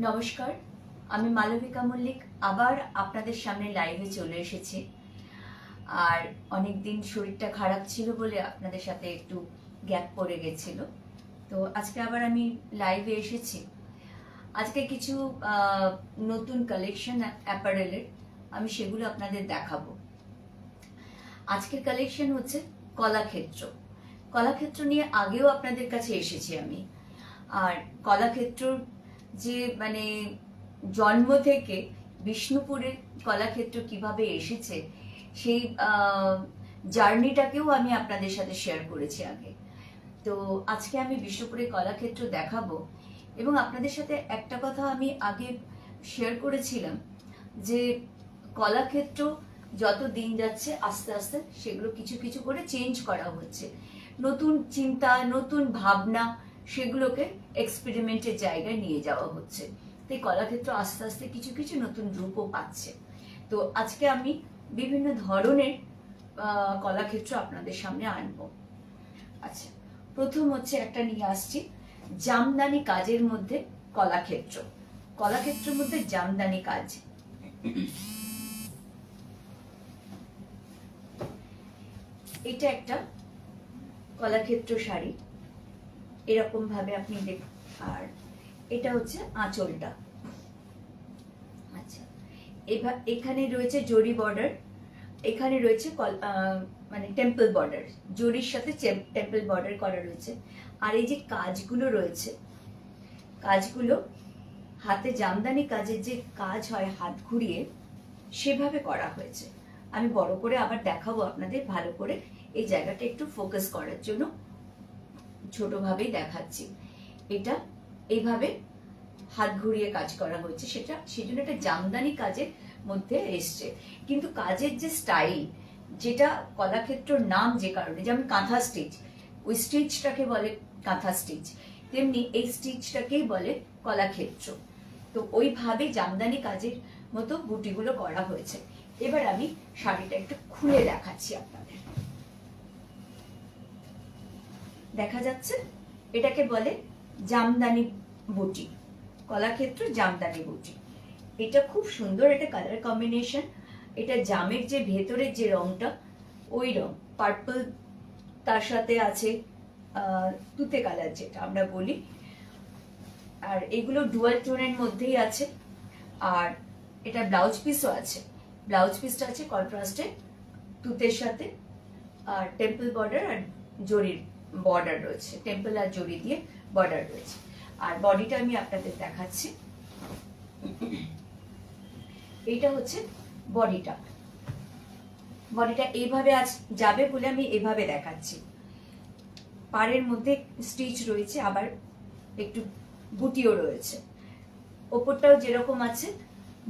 নমস্কার, আমি মালবিকা মল্লিক আবার আপনাদের সামনে লাইভে চলে এসেছি। আর অনেক দিন শরীরটা খারাপ ছিল বলে আপনাদের সাথে একটু গ্যাপ পড়ে গেছিল। তো আজকে আবার আমি লাইভে এসেছি। আজকে কিছু নতুন কালেকশন অ্যাপারেলের আমি সেগুলো আপনাদের দেখাবো। আজকের কালেকশন হচ্ছে কলাক্ষেত্র। কলাক্ষেত্র নিয়ে আগেও আপনাদের কাছে এসেছি আমি। আর কলাক্ষেত্রর যে মানে জন্ম থেকে বিষ্ণুপুরের কলাক্ষেত্র কিভাবে এসেছে সেই জার্নিটাকেও আমি আপনাদের সাথে শেয়ার করেছি আগে। তো আজকে আমি বিষ্ণুপুরের কলাক্ষেত্র দেখাবো। এবং আপনাদের সাথে একটা কথা আমি আগে শেয়ার করেছিলাম যে কলাক্ষেত্র যত দিন যাচ্ছে আস্তে আস্তে সেগুলো কিছু কিছু করে চেঞ্জ করা হচ্ছে। নতুন চিন্তা, নতুন ভাবনা, সেগুলোকে এক্সপেরিমেন্টের জায়গায় নিয়ে যাওয়া হচ্ছে। তাই কলাক্ষেত্র আস্তে আস্তে কিছু কিছু নতুন রূপও পাচ্ছে। তো আজকে আমি বিভিন্ন ধরনের কলাক্ষেত্র আপনাদের সামনে আনবো। আচ্ছা, প্রথম হচ্ছে একটা নিয়ে আসছি জামদানি কাজের মধ্যে কলাক্ষেত্র। কলাক্ষেত্রের মধ্যে জামদানি কাজ। এটা একটা কলাক্ষেত্র শাড়ি, এরকম ভাবে আপনি দেখ। আর এটা হচ্ছে আঁচলটা। আচ্ছা, এবার এখানে রয়েছে জরি বর্ডার, এখানে রয়েছে মানে টেম্পল বর্ডার, জরির সাথে টেম্পল বর্ডার করা রয়েছে। আর এই যে কাজগুলো রয়েছে, কাজগুলো হাতে জামদানি কাজের যে কাজ হয় হাত ঘুরিয়ে, সেভাবে করা হয়েছে। আমি বড় করে আবার দেখাবো আপনাদের, ভালো করে এই জায়গাটা একটু ফোকাস করার জন্য ছোটভাবেই দেখাচ্ছি। এটা এইভাবে হাত ঘুরিয়ে কাজ করা হয়েছে, সেটা সেই জন্য একটা জামদানি কাজের মধ্যে এসছে। কিন্তু কাজের যে স্টাইল, যেটা কলাক্ষেত্রর নাম যে কারণে, যেমন কাঁথা স্টিচ, ওই স্টিচটাকে বলে কাঁথা স্টিচ, তেমনি এই স্টিচটাকেই বলে কলাক্ষেত্র। তো ওইভাবে জামদানি কাজের মতো বুটিগুলো করা হয়েছে। এবার আমি শাড়িটা একটু খুলে দেখাচ্ছি আপনাদের। দেখা যাচ্ছে, এটাকে বলে জামদানি বুটি, কলাক্ষেত্র জামদানি বুটি। এটা খুব সুন্দর, এটা কালার কম্বিনেশন। এটা জামের যে ভেতরের যে রংটা, ওই রং পার্পল, তার সাথে আছে তুতে কালার যেটা আমরা বলি। আর এগুলো ডুয়াল টোনের মধ্যেই আছে। আর এটা ব্লাউজ পিসও আছে, ব্লাউজ পিসটা আছে কন্ট্রাস্টে তুতের সাথে। আর টেম্পল বর্ডার আর জরির বর্ডার রয়েছে, টেম্পল আর জরি দিয়ে বর্ডার রয়েছে। আর বডিটা আমি আপনাদের দেখাচ্ছি। এইটা হচ্ছে বডিটা। বডিটা এইভাবে আজ যাবে বলে আমি এভাবে দেখাচ্ছি। পাড়ের মধ্যে স্টিচ রয়েছে, আবার একটু বুটিও রয়েছে। ওপরটাও যেরকম আছে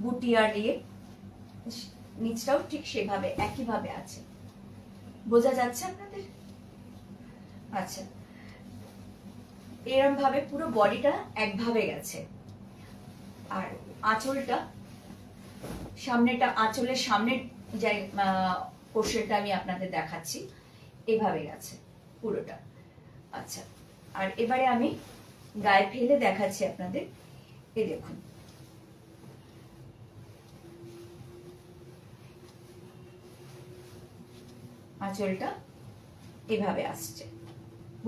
বুটি আর ইয়ে, নিচটাও ঠিক সেভাবে একইভাবে আছে। বোঝা যাচ্ছে আপনাদের? আচ্ছা, এরকম ভাবে পুরো বডিটা একভাবে গেছে। আর আঁচলটা, সামনেটা, আঁচলের সামনের পোর্শনটা আমি আপনাদের দেখাচ্ছি, এভাবে গেছে পুরোটা। আচ্ছা, আর এবারে আমি গায়ে ফেলে দেখাচ্ছি আপনাদের। এই দেখুন, আঁচলটা এভাবে আসছে।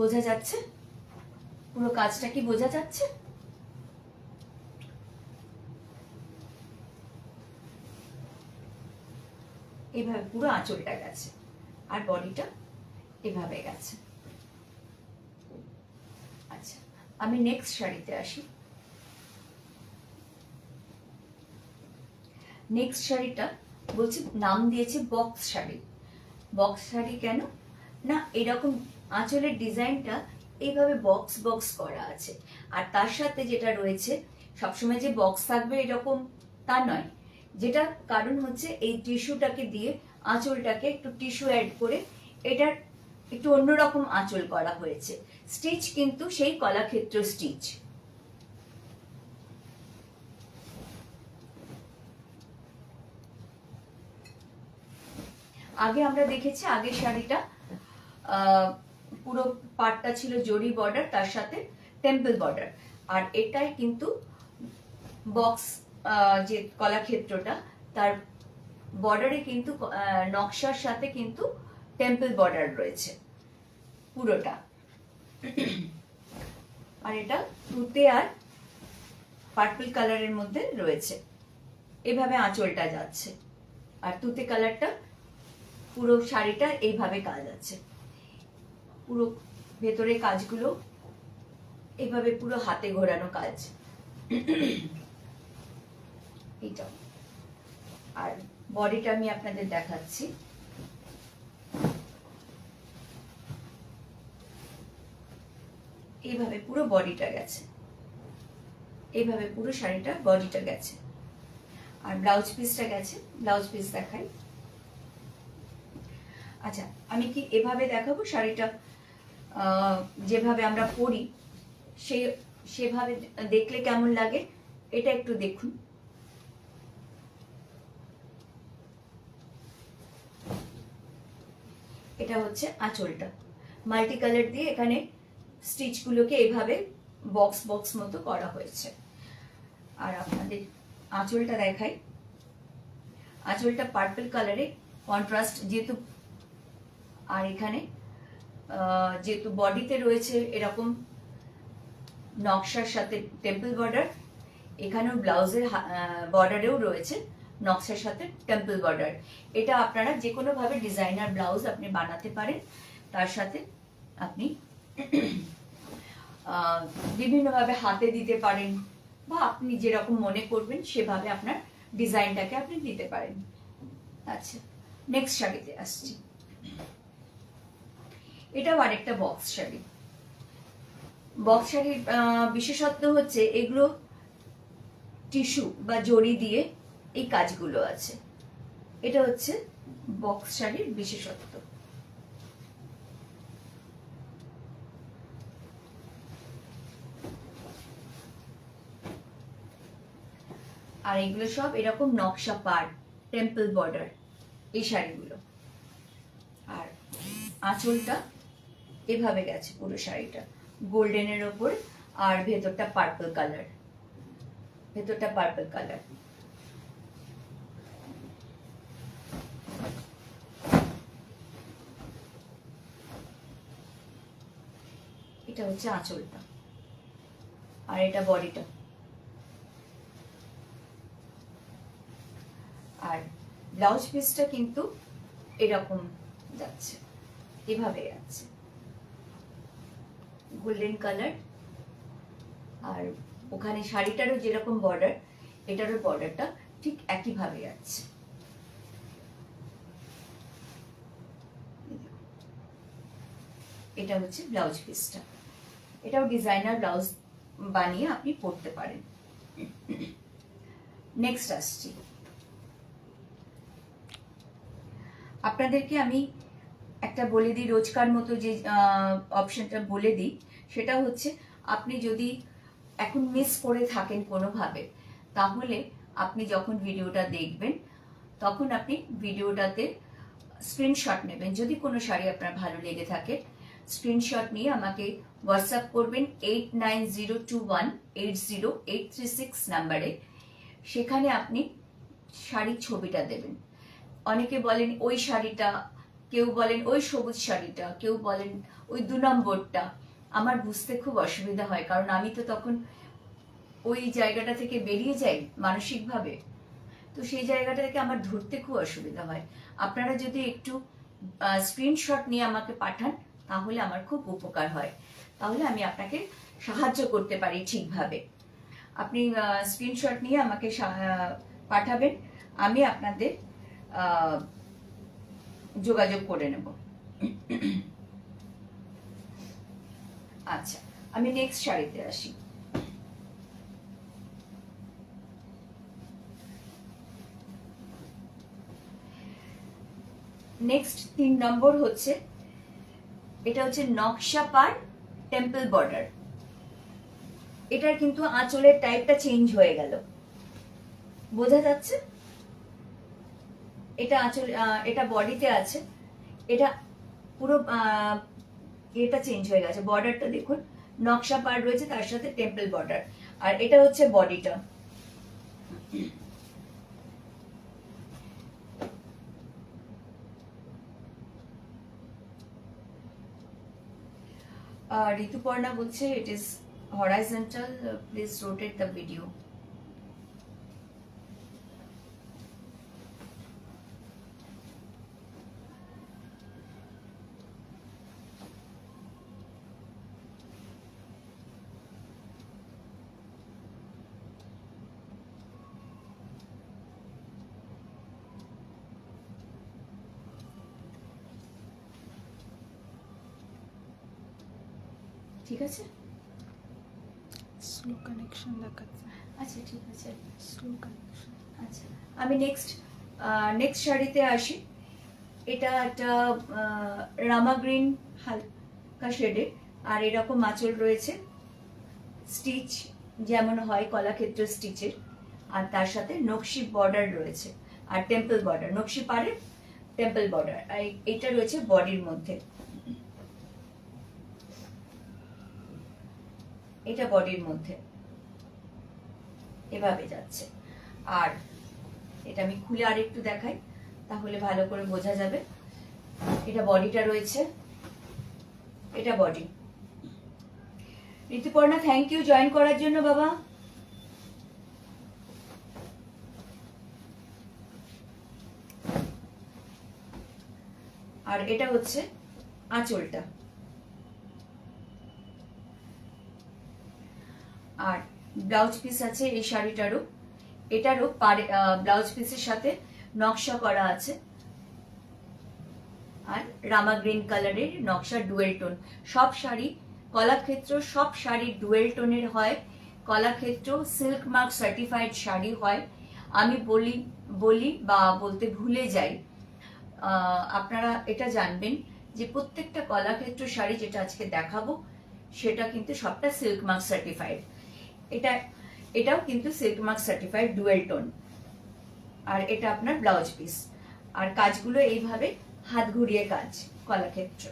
বোঝা যাচ্ছে? পুরো কাজটা কি বোঝা যাচ্ছে? এভাবে পুরো আঁচলটা গেছে, আর বডিটা এভাবে গেছে। আচ্ছা, আমি নেক্সট শাড়িতে আসি। নেক্সট শাড়িটা বলছি, নাম দিয়েছে বক্স শাড়ি। বক্স শাড়ি কেন না, এরকম আঁচলের ডিজাইনটা এইভাবে বক্স বক্স করা আছে। আর তার সাথে যেটা রয়েছে, সবসময় যে বক্স থাকবে এরকম তা নয়। যেটা কারণ হচ্ছে এই টিস্যুটাকে দিয়ে আঁচলটাকে একটু টিস্যু অ্যাড করে এটার একটু অন্যরকম আঁচল করা হয়েছে। স্টিচ কিন্তু সেই কলাক্ষেত্র স্টিচ। আগে আমরা দেখেছি, আগের শাড়িটা পুরো পার্টটা ছিল জরি বর্ডার, তার সাথে টেম্পল বর্ডার। আর এটাই কিন্তু বক্স যে কলাক্ষেত্রটা, তার বর্ডারে কিন্তু নকশার সাথে কিন্তু টেম্পল বর্ডার রয়েছে পুরোটা। আর এটা তুতে আর পার্পল কালারের মধ্যে রয়েছে। এভাবে আঁচলটা যাচ্ছে, আর তুতে কালারটা পুরো শাড়িটা এইভাবে কাজ আছে। পুরো ভেতরে কাজগুলো এইভাবে পুরো হাতে ঘোরানো কাজ এইটা। আর বডিটা আমি আপনাদের দেখাচ্ছি। এইভাবে পুরো বডিটা গেছে, এইভাবে পুরো শাড়িটা বডিটা গেছে। আর ব্লাউজ পিসটা গেছে, ব্লাউজ পিস দেখাই। আচ্ছা, আমি কি এভাবে দেখাবো শাড়িটা যেভাবে আমরা পরি সেভাবে দেখলে কেমন লাগে এটা একটু দেখুন। এটা হচ্ছে আঁচলটা, মাল্টি কালার দিয়ে এখানে স্টিচগুলোকে এইভাবে বক্স বক্স মতো করা হয়েছে। আর আপনাদের আঁচলটা দেখাই। আঁচলটা পার্পল কালারে কন্ট্রাস্ট যেহেতু, আর এখানে যেহেতু বডিতে রয়েছে এরকম নকশার সাথে টেম্পল বর্ডার, এখানেও ব্লাউজের বর্ডারেও রয়েছে নকশার সাথে টেম্পল বর্ডার। এটা আপনারা যে কোনো ভাবে ডিজাইনার ব্লাউজ আপনি বানাতে পারেন। তার সাথে আপনি বিভিন্নভাবে হাতে দিতে পারেন, বা আপনি যেরকম মনে করবেন সেভাবে আপনার ডিজাইনটাকে আপনি দিতে পারেন। আচ্ছা, নেক্সট শাড়িতে আসছি। এটাও আরেকটা বক্স শাড়ি। বক্স শাড়ির বিশেষত্ব হচ্ছে এগুলো টিস্যু বা জড়ি দিয়ে এই কাজগুলো আছে। এটা হচ্ছে বক্স শাড়ির বিশেষত্ব। আর এগুলো সব এরকম নকশা পাড়, টেম্পল বর্ডার এই শাড়িগুলো। আর আঁচলটা এভাবে গেছে পুরো শাড়িটা গোল্ডেনের ওপর, আর ভেতরটা পার্পল কালার, ভেতরটা পার্পল কালার। এটা হচ্ছে আঁচলটা, আর এটা বডিটা। আর ব্লাউজ পিসটা কিন্তু এরকম যাচ্ছে, এভাবে যাচ্ছে গোল্ডেন কালার। আর ওখানে শাড়িটারও যেরকম বর্ডার, এটারও বর্ডারটা ঠিক একইভাবে যাচ্ছে। এটা হচ্ছে ব্লাউজ পিসটা। এটাও ডিজাইনার ব্লাউজ বানিয়ে আপনি পরতে পারেন। নেক্সট আসছি। আপনাদেরকে আমি একটা বলে দিই, রোজকার মতো যে অপশনটা বলে দিই, সেটা হচ্ছে আপনি যদি এখন মিস করে থাকেন কোনোভাবে, তাহলে আপনি যখন ভিডিওটা দেখবেন তখন আপনি ভিডিওটাতে স্ক্রিনশট নেবেন। যদি কোনো শাড়ি আপনার ভালো লেগে থাকে, স্ক্রিনশট নিয়ে আমাকে হোয়াটসঅ্যাপ করবেন 8902180836 নাম্বারে। সেখানে আপনি শাড়ির ছবিটা দেবেন। অনেকে বলেন ওই শাড়িটা, কেউ বলেন ওই সবুজ শাড়িটা, কেউ বলেন ওই 2 নম্বরটা। আমার বুঝতে খুব অসুবিধা হয়, কারণ আমি তো তখন ওই জায়গাটা থেকে বেরিয়ে যাই মানসিকভাবে, তো সেই জায়গাটা থেকে আমার ধরতে খুব অসুবিধা হয়। আপনারা যদি একটু স্ক্রিনশট নিয়ে আমাকে পাঠান তাহলে আমার খুব উপকার হয়, তাহলে আমি আপনাকে সাহায্য করতে পারি ঠিকভাবে। আপনি স্ক্রিনশট নিয়ে আমাকে পাঠাবেন, আমি আপনাদের যোগাযোগ করে নেব। আচ্ছা, আমি নেক্সট শাড়িতে আসি। নেক্সট 3 নম্বর হচ্ছে, এটা হচ্ছে নকশা পাড় টেম্পল বর্ডার। এটার কিন্তু আঁচলের টাইপটা চেঞ্জ হয়ে গেল, বোঝা যাচ্ছে? এটা আঁচল, এটা বডিতে আছে, এটা পুরো এটা চেঞ্জ হয়ে গেছে, বর্ডারটা দেখুন নকশা পার রয়েছে, তার সাথে টেম্পল বর্ডার। আর এটা হচ্ছে বডিটা। ঋতুপর্ণা বলছে it is horizontal, please rotate the video. ঠিক আছে, স্লো কানেকশন দেখাচ্ছে। আচ্ছা ঠিক আছে, স্লো কানেকশন। আচ্ছা আমি নেক্সট শাড়িতে আসি। এটা একটা রামা গ্রিন হালকা শেডে, আর এরকম আঁচল রয়েছে, স্টিচ যেমন হয় কলাক্ষেত্র স্টিচের, আর তার সাথে নকশি বর্ডার রয়েছে আর টেম্পল বর্ডার, নকশি পারে টেম্পল বর্ডার। আর এটা রয়েছে বডির মধ্যে, এটা বডির মধ্যে এভাবে যাচ্ছে। আর এটা আমি খুলে আর একটু দেখাই, তাহলে ভালো করে বোঝা যাবে। এটা বডিটা রয়েছে, এটা body. Rituparna thank you join করার জন্য বাবা। আর এটা হচ্ছে আঁচলটা। আর ব্লাউজ পিস আছে এই শাড়িটারও, এটারও ব্লাউজ পিসের সাথে নকশা করা আছে, আর রামা গ্রিন কালারের নকশা, ডুয়েল টোন। সব শাড়ি কলাক্ষেত্র, সব শাড়ি ডুয়েল টোনের হয়। Kalakshetra silk mark certified sari হয়। আমি বলি বা বলতে ভুলে যাই, আপনারা এটা জানবেন যে প্রত্যেকটা কলাক্ষেত্র শাড়ি যেটা আজকে দেখাবো সেটা কিন্তু সবটা সিল্ক মার্ক সার্টিফাইড। এটাও কিন্তু silk mark certified dual tone. আর এটা আপনার ব্লাউজ পিস, আর কাজগুলো এইভাবে হাত ঘুরিয়ে কাজ কলাক্ষেত্র।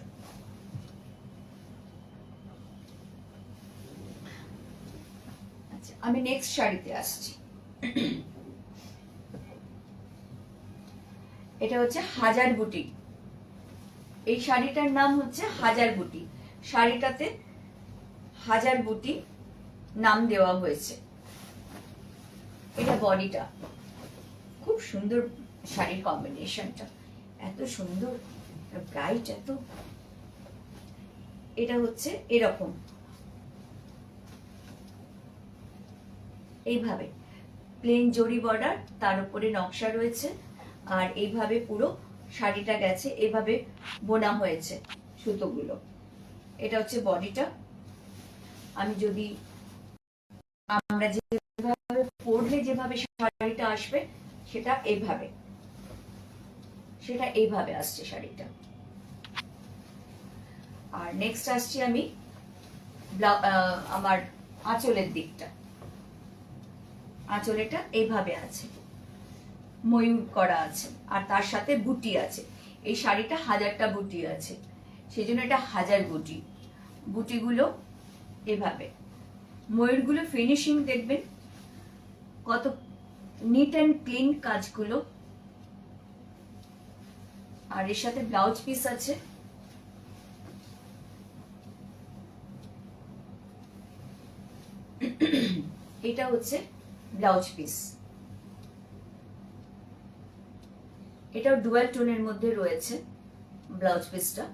আচ্ছা আমি নেক্সট শাড়িতে আসছি। এটা হচ্ছে হাজার বুটি। এই শাড়িটার নাম হচ্ছে হাজার বুটি। শাড়িটাতে হাজার বুটি নাম দেওয়া হয়েছে। এটা বডিটা, খুব সুন্দর শাড়ির কম্বিনেশনটা, এত সুন্দর ব্রাইট এত। এটা হচ্ছে এরকম, এইভাবে প্লেন জরি বর্ডার, তার উপরে নকশা রয়েছে, আর এইভাবে পুরো শাড়িটা গেছে, এভাবে বোনা হয়েছে সুতোগুলো। এটা হচ্ছে বডিটা। আমি যদি আমরা যেভাবে পরলে যেভাবে শাড়িটা আসবে সেটা এইভাবে আসছে শাড়িটা। আর নেক্সট আসছি আমি আমার আঁচলের দিকটা। আঁচলেটা এইভাবে আছে, ময়ূর করা আছে, আর তার সাথে বুটি আছে। এই শাড়িটা 1000টা বুটি আছে, সেই জন্য এটা হাজার বুটি। বুটিগুলো এভাবে, ময়ূরগুলো ফিনিশিং দেখবেন কত নিট অ্যান্ড ক্লিন কাজগুলো। আর এর সাথে ব্লাউজ পিস আছে। এটা হচ্ছে ব্লাউজ পিস, এটাও ডুয়াল টোনের মধ্যে রয়েছে ব্লাউজ পিসটা।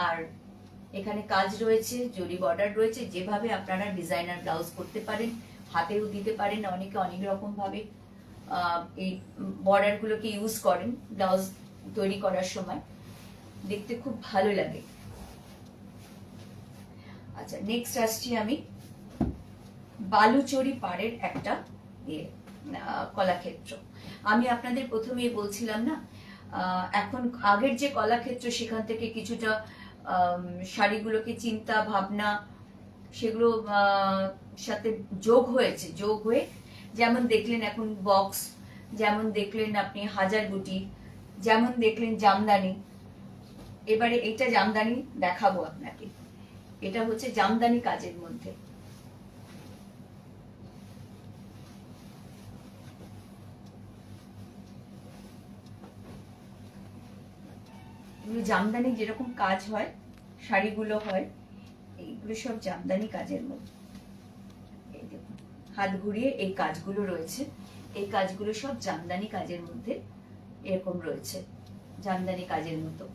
আর এখানে কাজ রয়েছে, জরি বর্ডার রয়েছে। যেভাবে আপনারা ডিজাইনার ব্লাউজ করতে পারেন, হাতেও দিতে পারেন, অনেকে অনেক রকম ভাবে এই বর্ডার গুলোকে ইউজ করেন ব্লাউজ তৈরি করার সময়, দেখতে খুব ভালো লাগে। আচ্ছা নেক্সট আসছি আমি বালুচরি পাড়ের একটা কলাক্ষেত্র। আমি আপনাদের প্রথমেই বলছিলাম না, এখন আগের যে কলাক্ষেত্র সেখান থেকে কিছুটা শাড়িগুলোকে চিন্তা ভাবনা সেগুলো সাথে যোগ হয়ে যেমন দেখলেন এখন বক্স, যেমন দেখলেন আপনি হাজার বুটি, যেমন দেখলেন জামদানি। এবারে এইটা জামদানি দেখাবো আপনাকে। এটা হচ্ছে জামদানি কাজের মধ্যে। এগুলো জামদানি যেরকম কাজ হয়, শাড়িগুলো হয়, এইগুলো সব জামদানি কাজের মধ্যে। এই দেখুন, হাত ঘুরিয়ে এই কাজগুলো রয়েছে, এই কাজগুলো সব জামদানি কাজের মধ্যে এরকম রয়েছে, জামদানি কাজের মতো।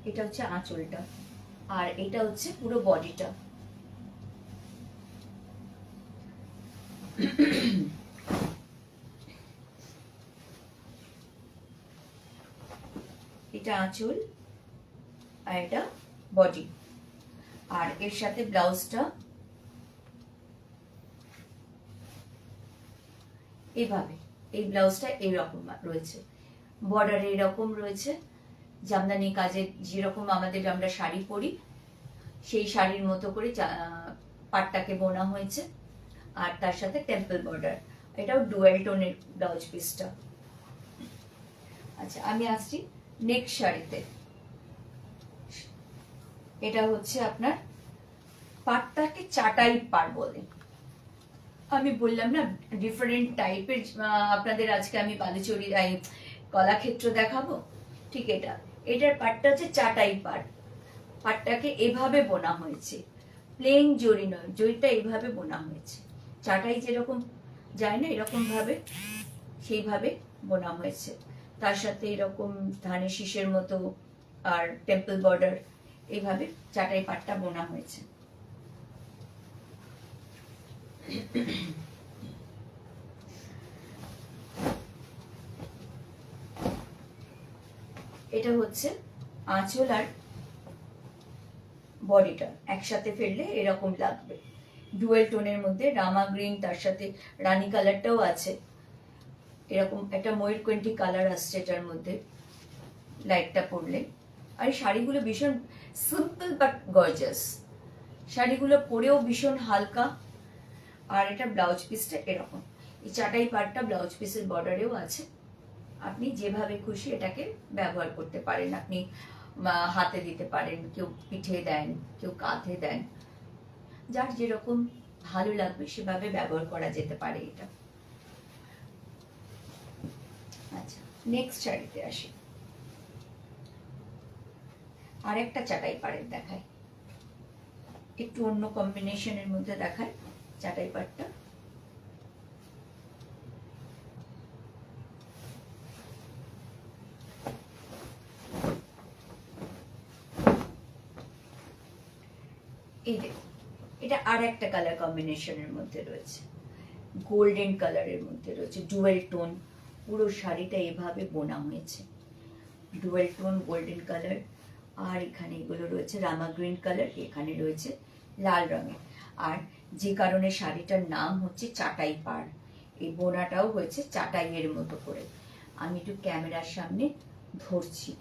এটা হচ্ছে আঁচলটা, আর এটা হচ্ছে পুরো বডিটা। এটা আঁচল আর এটা বডি, আর এর সাথে ব্লাউজটা এইভাবে, এই ব্লাউজটা এইরকম রয়েছে, বর্ডার এইরকম রয়েছে, জামদানি কাজে যেরকম আমাদের আমরা শাড়ি পরি সেই শাড়ির মতো করে পাটটাকে বোনা হয়েছে, আর তার সাথে টেম্পল বর্ডার। এটাও ডুয়াল টোনের ব্লাউজ পিসটা। আচ্ছা, আমি আসছি নেক্সট শাড়িতে। এটা হচ্ছে আপনার পাটটাকে চাটাই পাড় বলে। আমি বললাম না ডিফারেন্ট টাইপের, আপনাদের আজকে আমি বালুচরি কলাক্ষেত্র দেখাবো, ঠিক এটা, এটার পাটটা হচ্ছে চাটাই পাড়। পাটটাকে এভাবে বোনা হয়েছে, প্লেন জরি নয়, জরিটা এইভাবে বোনা হয়েছে, চাটাই যেরকম যায় না এরকম ভাবে, সেইভাবে বোনা হয়েছে। তার সাথে এরকম ধানের শীষের মতো আর টেম্পল বর্ডার, এইভাবে চাটাই পাটটা বোনা হয়েছে। এটা হচ্ছে আঁচল আর বডিটা একসাথে ফেললে এরকম লাগবে, ডুয়েল টোনের মধ্যে রামা গ্রিন, তার সাথে রানী কালারটাও আছে, এরকম একটা ময়ূরকণ্ঠী কালার আসছে এটার মধ্যে লাইটটা পরলে। আর এই শাড়িগুলো ভীষণ সিম্পল বাট গর্জাস, শাড়িগুলো পরেও ভীষণ হালকা। আর এটা ব্লাউজ পিসটা এরকম, এই চাটাই পাটটা ব্লাউজ পিসের বর্ডারেও আছে, আপনি যেভাবে খুশি এটাকে ব্যবহার করতে পারেন। আপনি হাতে দিতে পারেন, কেউ পিঠে দেন, কেউ কাঁধে দেন, যার যেরকম ভালো লাগবে সেভাবে ব্যবহার করা যেতে পারে এটা। আচ্ছা, নেক্সট শাড়িতে আসি। আরেকটা চাটাই পাড়ের দেখায়, একটু অন্য কম্বিনেশনের মধ্যে দেখায় চাটাই পাটটা। এই দেখুন, এটা আর একটা কালার কম্বিনেশনের মধ্যে রয়েছে, গোল্ডেন কালারের মধ্যে রয়েছে, ডুয়েল টোন, পুরো শাড়িটা এভাবে বোনা হয়েছে, ডুয়েল টোন গোল্ডেন কালার। আর এখানে এগুলো রয়েছে রামা গ্রিন কালার, এখানে রয়েছে লাল রঙের। আর যে কারণে শাড়িটার নাম হচ্ছে চাটাই পাড়, এই বোনাটাও হয়েছে চাটাইয়ের মতো করে। আমি একটু ক্যামেরার সামনে ধরছি,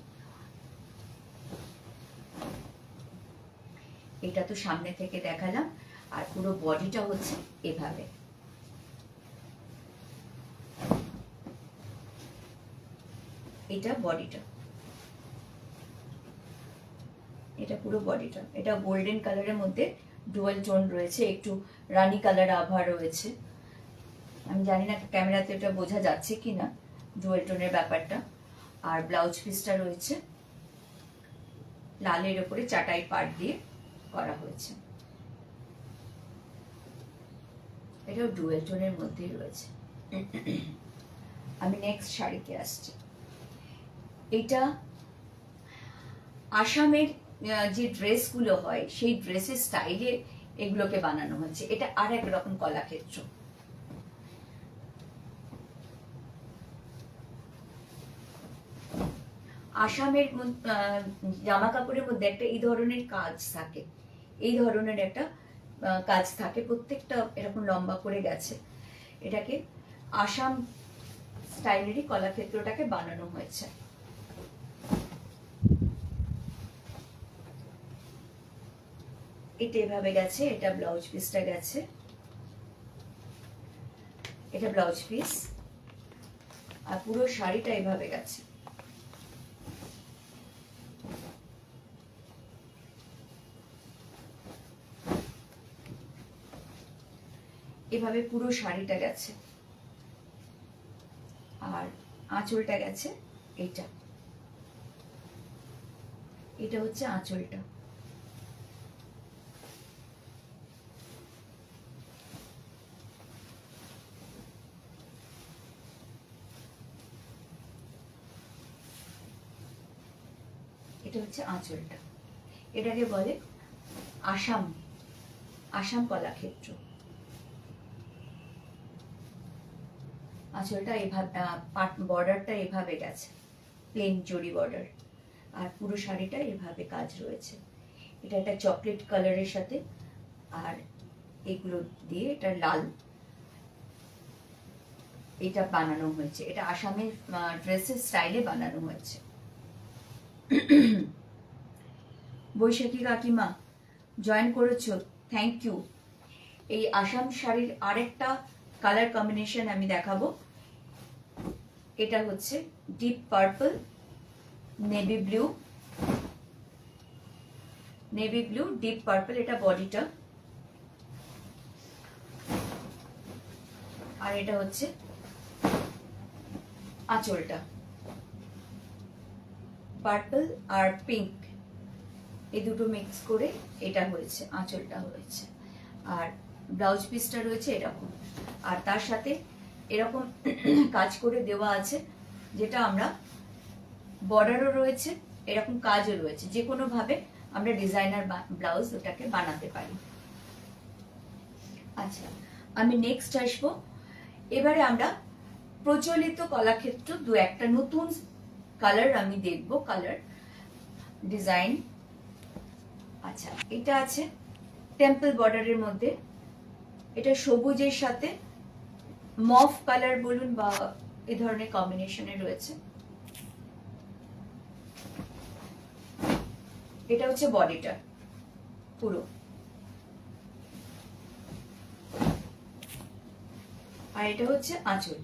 এটা তো সামনে থেকে দেখালাম, আর পুরো বডিটা হচ্ছে এভাবে। এটা বডিটা, এটা পুরো বডিটা, এটা গোল্ডেন কালারের মধ্যে ডুয়াল টোন রয়েছে, একটু রানী কালার আভা রয়েছে। আমি জানি না ক্যামেরাতে এটা বোঝা যাচ্ছে কিনা ডুয়াল টোনের ব্যাপারটা। আর ব্লাউজ পিসটা রয়েছে লালের উপরে চাটাই পাড় দিয়ে করা হয়েছে, এটাও ডুয়াল টোনের মধ্যেই রয়েছে। আমি নেক্সট শাড়িতে আসছি। এটা আসামের যে ড্রেসগুলো হয় সেই ড্রেসের স্টাইলে এগুলোকে বানানো হয়েছে, এটা আর এক রকম কলাক্ষেত্র। আসামের জামা কাপড়ের মধ্যে একটা এই ধরনের কাজ থাকে, এই ধরনের একটা কাজ থাকে, প্রত্যেকটা এরকম লম্বা করে গেছে। এটাকে আসাম স্টাইলেরই কলাক্ষেত্রটাকে বানানো হয়েছে। এটা এভাবে গেছে, এটা ব্লাউজ পিসটা গেছে। এটা ব্লাউজ পিস, আর পুরো শাড়িটা এভাবে গেছে। এভাবে পুরো শাড়িটা গেছে, আর আঁচলটা গেছে এইটা, এটা হচ্ছে আঁচলটা। এটা হচ্ছে আঁচলটা। এটাকে বলে আসাম, আসাম কলাক্ষেত্র। আঁচলটা এভাবে, বর্ডারটা এভাবে গেছে, প্লেন জরি বর্ডার, আর পুরো শাড়িটা এভাবে কাজ রয়েছে। এটা একটা চকলেট কালারের সাথে, আর এগুলো দিয়ে এটা লাল, এটা বানানো হয়েছে। এটা আসামের ড্রেসের স্টাইলে বানানো হয়েছে। বৈশাখী কাকিমা জয়েন করেছো, থ্যাংক ইউ। এই আসাম শাড়ির আরেকটা কালার কম্বিনেশন আমি দেখাবো। এটা হচ্ছে deep purple, navy blue, navy blue deep purple, এটা বডিটা, আর এটা হচ্ছে আঁচলটা। পার্পল আর পিঙ্ক এই দুটো মিক্স করে এটা হয়েছে, আঁচলটা হয়েছে। আর ব্লাউজ পিসটা রয়েছে এরকম, আর তার সাথে এরকম কাজ করে দেওয়া আছে, যেটা আমরা বর্ডারও রয়েছে, এরকম কাজও রয়েছে। যে কোনো ভাবে আমরা ডিজাইনার ব্লাউজ ওটাকে বানাতে পারি। আচ্ছা, আমি নেক্সট আসবো। এবারে আমরা প্রচলিত কলাক্ষেত্র দু একটা নতুন কালার আমি দেখবো, কালার ডিজাইন। আচ্ছা, এটা আছে টেম্পল বর্ডারের মধ্যে, এটা সবুজের সাথে মফ কালার বলুন বা এ ধরনের কম্বিনেশনে রয়েছে। এটা হচ্ছে বডিটা পুরো, আর এটা হচ্ছে আঁচল।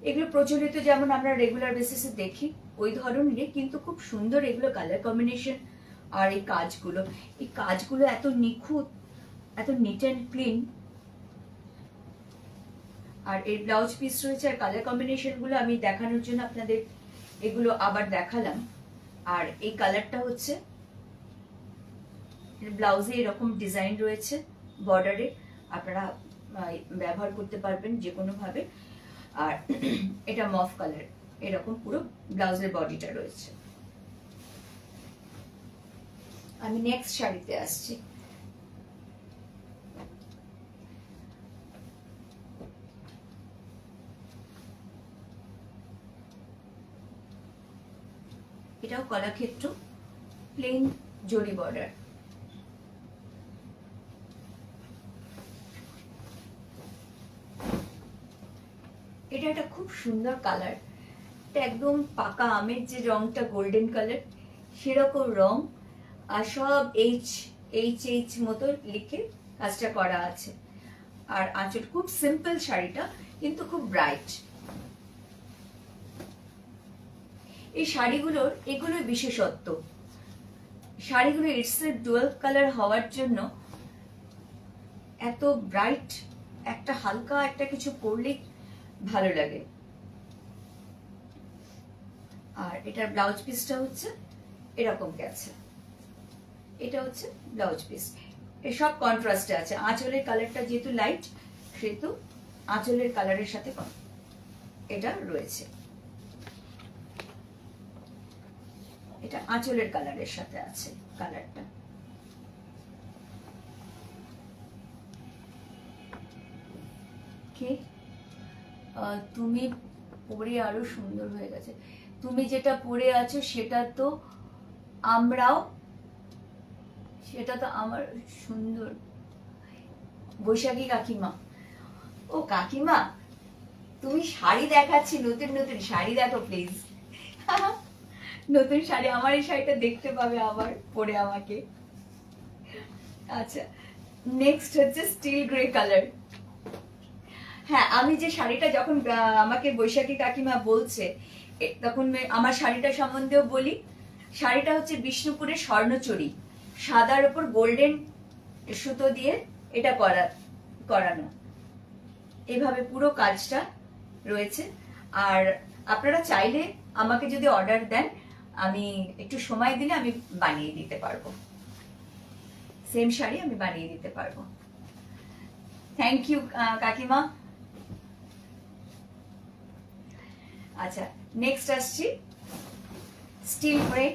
এগুলো প্রচলিত যেমন আমরা রেগুলার বেসিসে দেখি ওই ধরনেরই, কিন্তু খুব সুন্দর এগুলো কালার কম্বিনেশন। আর এই কাজগুলো এত নিখুঁত, এত নিট অ্যান্ড ক্লিন। আর এর ব্লাউজ পিস রয়েছে, আর কালার কম্বিনেশন গুলো আমি দেখানোর জন্য আপনাদের এগুলো আবার দেখালাম। আর এই কালারটা হচ্ছে ব্লাউজে এরকম ডিজাইন রয়েছে বর্ডারে, আপনারা ব্যবহার করতে পারবেন যে কোনো ভাবে। আর এটা মফ কালার, এরকম পুরো ব্লাউজের বডিটা রয়েছে। আমি নেক্সট শাড়িতে আসছি। এটাও কলাক্ষেত্র, প্লেন জরি বর্ডার। এটা একটা খুব সুন্দর কালার, এটা একদম পাকা আমের যে রংটা গোল্ডেন কালার সেরকম রং, আর সব এইচ এইচ এইচ মতো লিখে কাজটা করা আছে। আর আঁচল খুব সিম্পল শাড়িটা, কিন্তু খুব ব্রাইট। এই শাড়িগুলোর এগুলোর বিশেষত্ব, শাড়িগুলো ইটস এ ডুয়াল কালার হওয়ার জন্য এত ব্রাইট, একটা হালকা একটা কিছু পরলে ভালো লাগে। আর এটার ব্লাউজ পিসটা হচ্ছে এরকম গেছে, এটা হচ্ছে ব্লাউজ পিস। এসব কন্ট্রাস্টে আছে। আঁচলের কালারটা যেহেতু লাইট, সেহেতু আঁচলের কালারের সাথে এটা রয়েছে, এটা আঁচলের কালারের সাথে আছে কালারটা। তুমি পরে আরো সুন্দর হয়ে গেছে। তুমি যেটা পরে আছো সেটা তো আমরাও, সেটা তো আমার সুন্দর। বৈশাখী কাকিমা, ও কাকিমা তুমি শাড়ি দেখাচ্ছি, নতুন নতুন শাড়ি দেখো প্লিজ। নতুন শাড়ি, আমার এই শাড়িটা দেখতে পাবে আবার পরে আমাকে। আচ্ছা, নেক্সট হচ্ছে স্টিল গ্রে কালার। হ্যাঁ, আমি যে শাড়িটা যখন আমাকে বৈশাখী কাকিমা বলছে, তখন আমার শাড়িটা সম্বন্ধেও বলি। শাড়িটা হচ্ছে বিষ্ণুপুরের স্বর্ণচুরি, সাদার উপর গোল্ডেন সুতো দিয়ে এটা করানো। এভাবে পুরো কাজটা রয়েছে। আর আপনারা চাইলে আমাকে যদি অর্ডার দেন, আমি একটু সময় দিলে আমি বানিয়ে দিতে পারবো। সেম শাড়ি আমি বানিয়ে দিতে পারবো। থ্যাংক ইউ কাকিমা। আচ্ছা, নেক্সট আসছি স্টিল গ্রে।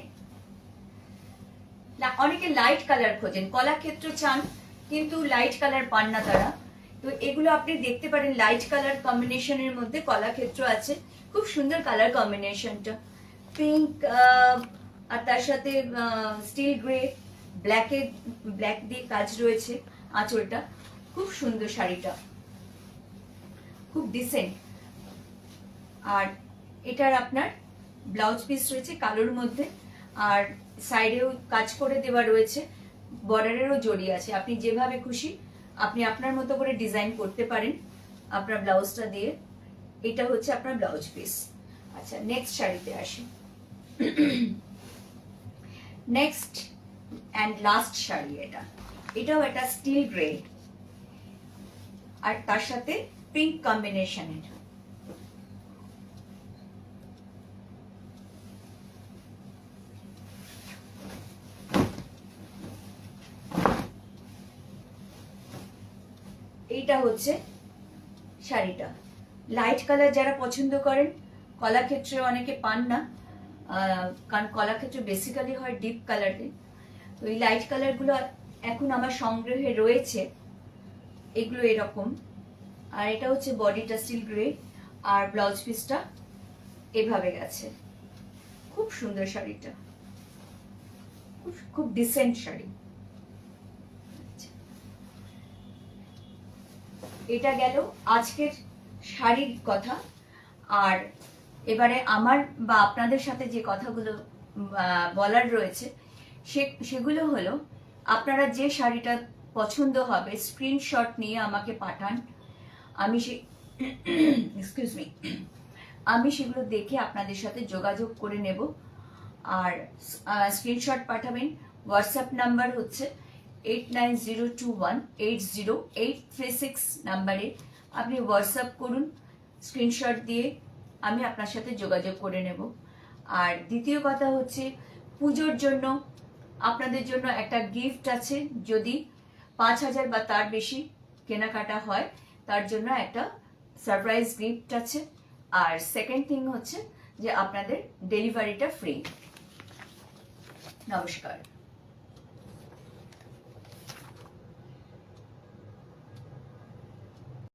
অনেকে লাইট কালার খোঁজেন, কলাক্ষেত্র চান কিন্তু লাইট কালার পান না তারা। তো এগুলো আপনি দেখতে পারেন, লাইট কালার কম্বিনেশনের মধ্যে কলাক্ষেত্র আছে। খুব সুন্দর কালার কম্বিনেশনটা, পিঙ্ক আর তার সাথে স্টিল গ্রে, ব্ল্যাক দিয়ে কাজ রয়েছে। আঁচলটা খুব সুন্দর, শাড়িটা খুব ডিসেন্ট। আর এটার আপনার ব্লাউজ পিস রয়েছে কালোর মধ্যে, আর সাইডেও কাজ করে দেওয়া রয়েছে, বর্ডারেরও জড়ি আছে। আপনি যেভাবে খুশি আপনি আপনার মতো করে ডিজাইন করতে পারেন আপনার ব্লাউজটা দিয়ে। এটা হচ্ছে আপনার ব্লাউজ পিস। আচ্ছা, নেক্সট শাড়িতে আসি। নেক্সট অ্যান্ড লাস্ট শাড়ি এটাও একটা স্টিল গ্রে আর তার সাথে পিঙ্ক কম্বিনেশনের। এইটা হচ্ছে শাড়িটা। লাইট কালার যারা পছন্দ করেন, কলাক্ষেত্রে অনেকে পান না, কারণ কলাক্ষেত্র বেসিক্যালি হয় ডিপ কালারে। তো এই লাইট কালারগুলো এখন আমার সংগ্রহে রয়েছে। এগুলো এরকম। আর এটা হচ্ছে বডিটা স্টিল গ্রে, আর ব্লাউজ পিসটা এভাবে গেছে। খুব সুন্দর শাড়িটা, খুব ডিসেন্ট শাড়ি। এটা গেল আজকের শাড়ির কথা। আর এবারে আমার বা আপনাদের সাথে যে কথাগুলো বলার রয়েছে সেগুলো হলো, আপনারা যে শাড়িটা পছন্দ হবে স্ক্রিনশট নিয়ে আমাকে পাঠান। আমি সেগুলো দেখে আপনাদের সাথে যোগাযোগ করে নেব। আর স্ক্রিনশট পাঠাবেন। হোয়াটসঅ্যাপ নাম্বার হচ্ছে 8902180836 নাম্বারে আপনি হোয়াটসঅ্যাপ করুন। স্ক্রিনশট দিয়ে আমি আপনার সাথে যোগাযোগ করে নেব। আর দ্বিতীয় কথা হচ্ছে, পুজোর জন্য আপনাদের জন্য একটা গিফট আছে। যদি 5000 বা তার বেশি কেনাকাটা হয়, তার জন্য একটা সারপ্রাইজ গিফট আছে। আর সেকেন্ড থিং হচ্ছে যে আপনাদের ডেলিভারিটা ফ্রি। নমস্কার।